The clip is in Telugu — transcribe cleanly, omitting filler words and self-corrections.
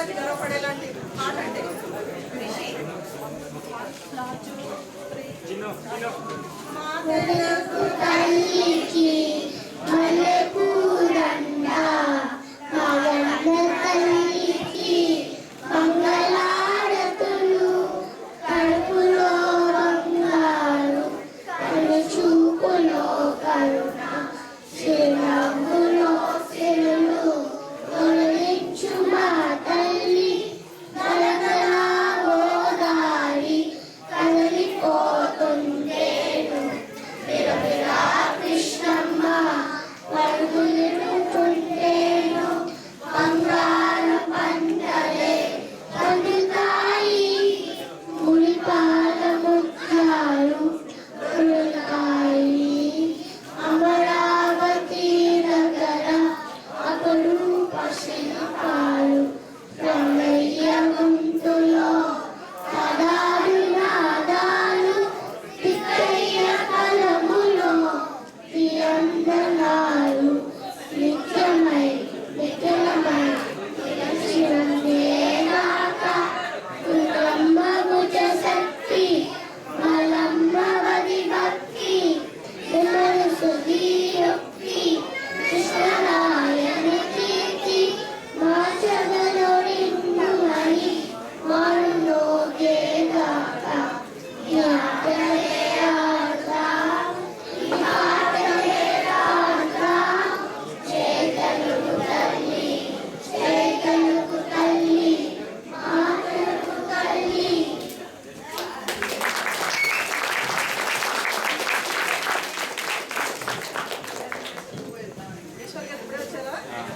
అందరినీ గర్వపడేలాంటి మాట అంటే రిషి మాతలకు తల్లికి మల్లెపూదండ మగన్న తల్లికి మంగళారతులు కడుపులో బంగారు కను చూపులో కరుణ శ్రీరంగులో సిరులు తొలగించు మా తల్లి గలగల గోదారి కదలిపోతుండేను బిరబిరా కృష్ణమ్మ పరుగులుంటేను బంగారు పంటలే పండుతాయి మురిపాల ముత్యాలు దొరుకుతాయి అమరావతి నగర అపరూప శిల్పాలు రంగయ్య గొంతులో పదాలు నాదాలు తిక్కయ్య కలములో ప్రియందనాలు నిత్యమై నిఖిలమై నిలచినందేగాక దుర్గమ్మ భుజ శక్తి మలమ్మ వది భక్తి విమలసు యుక్తి కృష్ణరాయని కీర్తి మార్చగలరిందు అని మారులోగేగాక జ్ఞాతలే ఆడతా మాటలే ఆడతా చేతలకు తల్లి చేతలకు తల్లి మాటలకు తల్లి ఈశ్వర్ గారు ఇప్పుడే వచ్చారా